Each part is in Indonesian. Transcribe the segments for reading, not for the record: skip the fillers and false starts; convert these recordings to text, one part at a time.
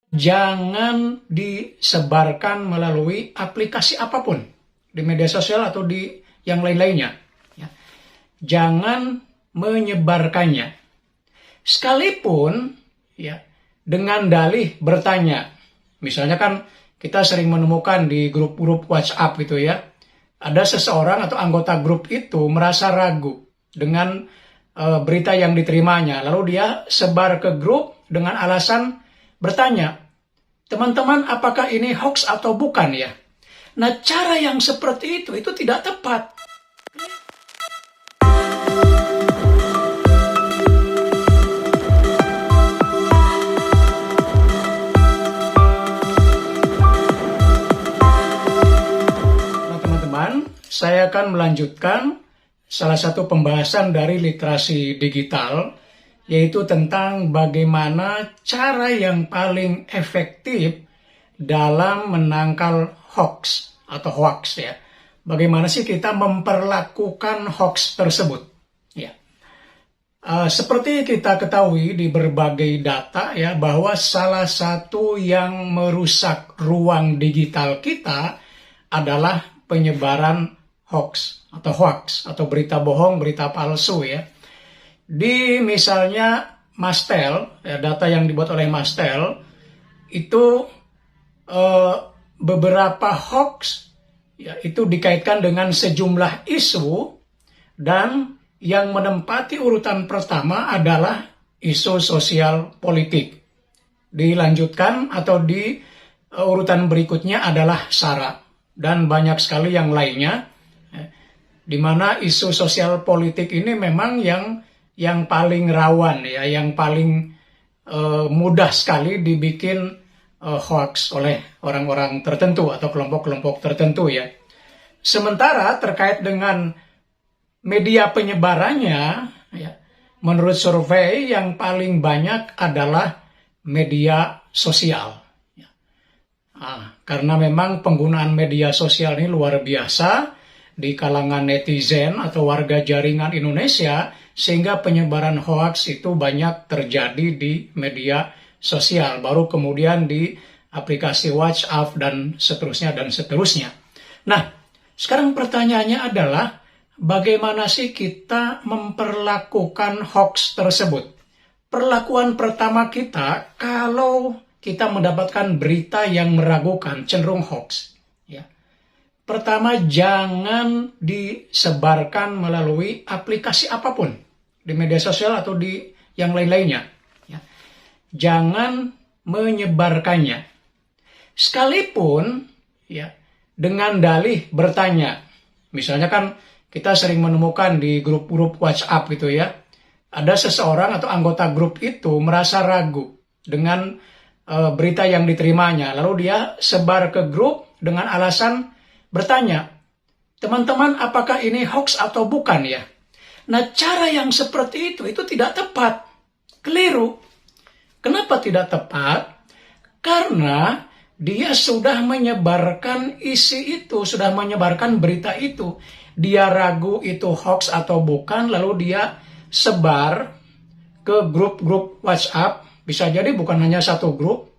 Jangan disebarkan melalui aplikasi apapun di media sosial atau di yang lain-lainnya. Ya. Jangan menyebarkannya. Sekalipun ya dengan dalih bertanya. Misalnya kan kita sering menemukan di grup-grup WhatsApp gitu ya. Ada seseorang atau anggota grup itu merasa ragu dengan berita yang diterimanya. Lalu dia sebar ke grup dengan alasan bertanya, teman-teman apakah ini hoax atau bukan ya? Nah cara yang seperti itu tidak tepat. Nah teman-teman, saya akan melanjutkan salah satu pembahasan dari literasi digital, yaitu tentang bagaimana cara yang paling efektif dalam menangkal hoax atau hoax ya. Bagaimana sih kita memperlakukan hoax tersebut? Ya. Seperti kita ketahui di berbagai data ya bahwa salah satu yang merusak ruang digital kita adalah penyebaran hoax atau berita bohong, berita palsu ya. Di misalnya Mastel, ya, data yang dibuat oleh Mastel, itu beberapa hoax ya, itu dikaitkan dengan sejumlah isu dan yang menempati urutan pertama adalah isu sosial politik. Dilanjutkan atau di urutan berikutnya adalah SARA dan banyak sekali yang lainnya, di mana isu sosial politik ini memang yang paling rawan ya, yang paling mudah sekali dibikin hoax oleh orang-orang tertentu atau kelompok-kelompok tertentu ya. Sementara terkait dengan media penyebarannya ya, menurut survei yang paling banyak adalah media sosial. Ya. Karena memang penggunaan media sosial ini luar biasa di kalangan netizen atau warga jaringan Indonesia, sehingga penyebaran hoax itu banyak terjadi di media sosial, baru kemudian di aplikasi WhatsApp dan seterusnya dan seterusnya. Nah, sekarang pertanyaannya adalah bagaimana sih kita memperlakukan hoax tersebut? Perlakuan pertama kita kalau kita mendapatkan berita yang meragukan, cenderung hoax. Pertama, jangan disebarkan melalui aplikasi apapun di media sosial atau di yang lain-lainnya. Ya. Jangan menyebarkannya. Sekalipun ya dengan dalih bertanya. Misalnya kan kita sering menemukan di grup-grup WhatsApp gitu ya. Ada seseorang atau anggota grup itu merasa ragu dengan berita yang diterimanya. Lalu dia sebar ke grup dengan alasan bertanya, teman-teman apakah ini hoax atau bukan ya? Nah cara yang seperti itu tidak tepat, keliru. Kenapa tidak tepat? Karena dia sudah menyebarkan isi itu, sudah menyebarkan berita itu. Dia ragu itu hoax atau bukan, lalu dia sebar ke grup-grup WhatsApp. Bisa jadi bukan hanya satu grup,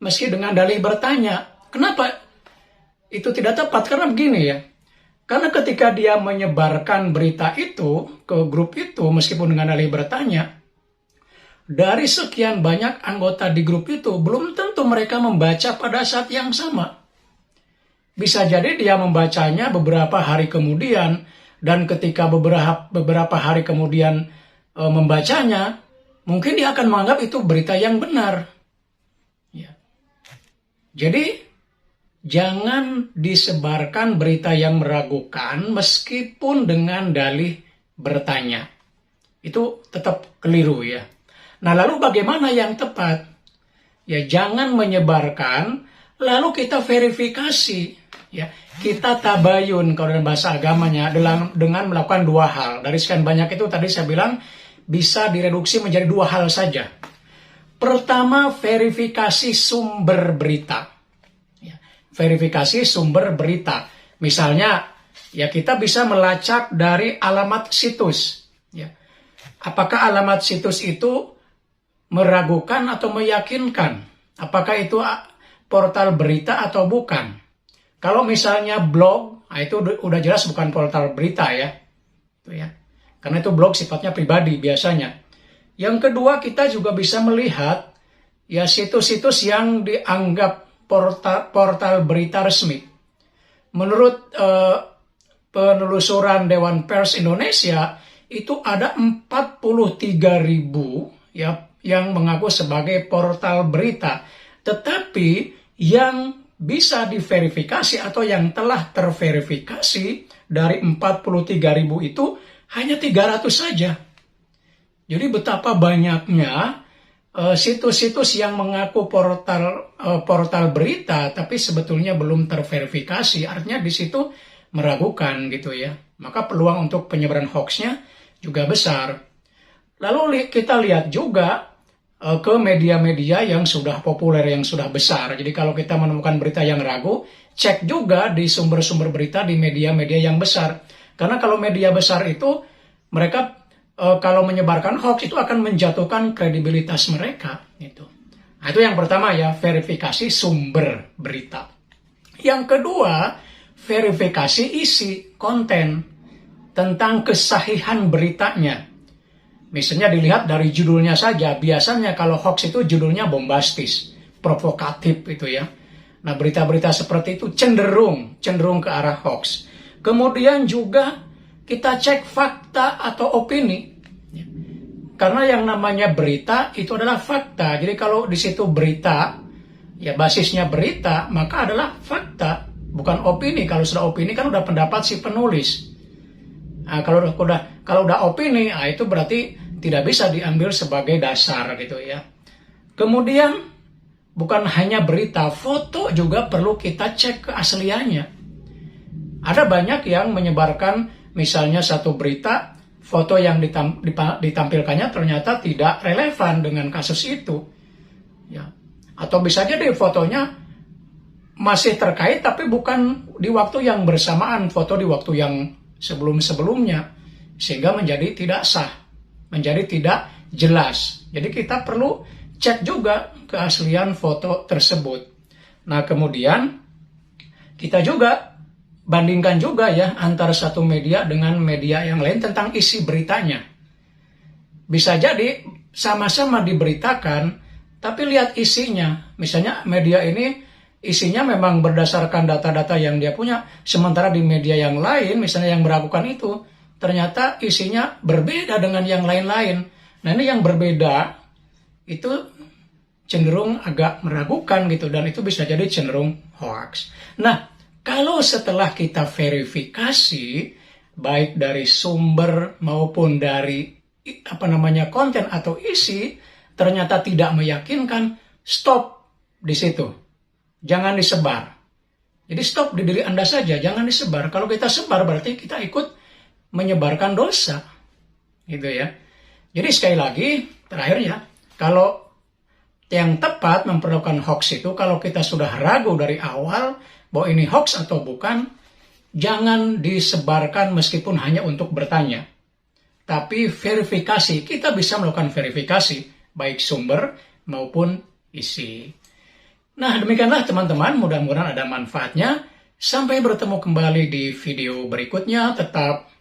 meski dengan dalih bertanya. Kenapa itu tidak tepat? Karena begini ya, karena ketika dia menyebarkan berita itu ke grup itu, meskipun dengan dalih bertanya, dari sekian banyak anggota di grup itu, belum tentu mereka membaca pada saat yang sama. Bisa jadi dia membacanya beberapa hari kemudian, dan ketika beberapa hari kemudian membacanya, mungkin dia akan menganggap itu berita yang benar. Ya. Jadi, jangan disebarkan berita yang meragukan meskipun dengan dalih bertanya. Itu tetap keliru ya. Nah lalu bagaimana yang tepat? Ya jangan menyebarkan, lalu kita verifikasi. Ya, kita tabayun kalau dalam bahasa agamanya dengan melakukan dua hal. Dari sekian banyak itu tadi saya bilang bisa direduksi menjadi dua hal saja. Pertama, verifikasi sumber berita. Verifikasi sumber berita. Misalnya, ya kita bisa melacak dari alamat situs. Ya. Apakah alamat situs itu meragukan atau meyakinkan? apakah itu portal berita atau bukan. Kalau misalnya blog, itu udah jelas bukan portal berita ya. Itu ya. Karena itu blog sifatnya pribadi biasanya. Yang kedua, kita juga bisa melihat ya situs-situs yang dianggap portal berita resmi. Menurut penelusuran Dewan Pers Indonesia, itu ada 43.000 ya yang mengaku sebagai portal berita. Tetapi yang bisa diverifikasi atau yang telah terverifikasi dari 43.000 itu hanya 300 saja. Jadi betapa banyaknya situs-situs yang mengaku portal berita tapi sebetulnya belum terverifikasi. Artinya di situ meragukan gitu ya. Maka peluang untuk penyebaran hoax-nya juga besar. Lalu kita lihat juga ke media-media yang sudah populer, yang sudah besar. Jadi kalau kita menemukan berita yang ragu, cek juga di sumber-sumber berita di media-media yang besar. Karena kalau media besar itu, mereka kalau menyebarkan hoax itu akan menjatuhkan kredibilitas mereka. Gitu. Nah, itu yang pertama ya, verifikasi sumber berita. Yang kedua, verifikasi isi konten tentang kesahihan beritanya. Misalnya dilihat dari judulnya saja, biasanya kalau hoax itu judulnya bombastis, provokatif itu ya. Nah berita-berita seperti itu cenderung ke arah hoax. Kemudian juga kita cek fakta atau opini. Karena yang namanya berita itu adalah fakta. Jadi kalau di situ berita, ya basisnya berita, maka adalah fakta, bukan opini. Kalau sudah opini kan udah pendapat si penulis. Nah, kalau udah opini, itu berarti tidak bisa diambil sebagai dasar gitu ya. Kemudian bukan hanya berita, foto juga perlu kita cek keasliannya. Ada banyak yang menyebarkan misalnya satu berita, foto yang ditampilkannya ternyata tidak relevan dengan kasus itu. Ya. Atau bisa jadi fotonya masih terkait tapi bukan di waktu yang bersamaan, foto di waktu yang sebelum-sebelumnya, sehingga menjadi tidak sah, menjadi tidak jelas. Jadi kita perlu cek juga keaslian foto tersebut. Nah kemudian kita juga bandingkan juga ya antara satu media dengan media yang lain tentang isi beritanya. Bisa jadi sama-sama diberitakan, tapi lihat isinya. Misalnya media ini isinya memang berdasarkan data-data yang dia punya, sementara di media yang lain, misalnya yang meragukan itu, ternyata isinya berbeda dengan yang lain-lain. Nah ini yang berbeda, itu cenderung agak meragukan gitu, dan itu bisa jadi cenderung hoax. Nah, kalau setelah kita verifikasi, baik dari sumber maupun dari konten atau isi, ternyata tidak meyakinkan, stop di situ. Jangan disebar. Jadi stop di diri Anda saja, jangan disebar. Kalau kita sebar berarti kita ikut menyebarkan dosa. Gitu ya. Jadi sekali lagi, terakhir ya, kalau yang tepat memperlakukan hoax itu, kalau kita sudah ragu dari awal bahwa ini hoax atau bukan, jangan disebarkan meskipun hanya untuk bertanya. Tapi verifikasi, kita bisa melakukan verifikasi, baik sumber maupun isi. Nah, demikianlah teman-teman, mudah-mudahan ada manfaatnya. Sampai bertemu kembali di video berikutnya, tetap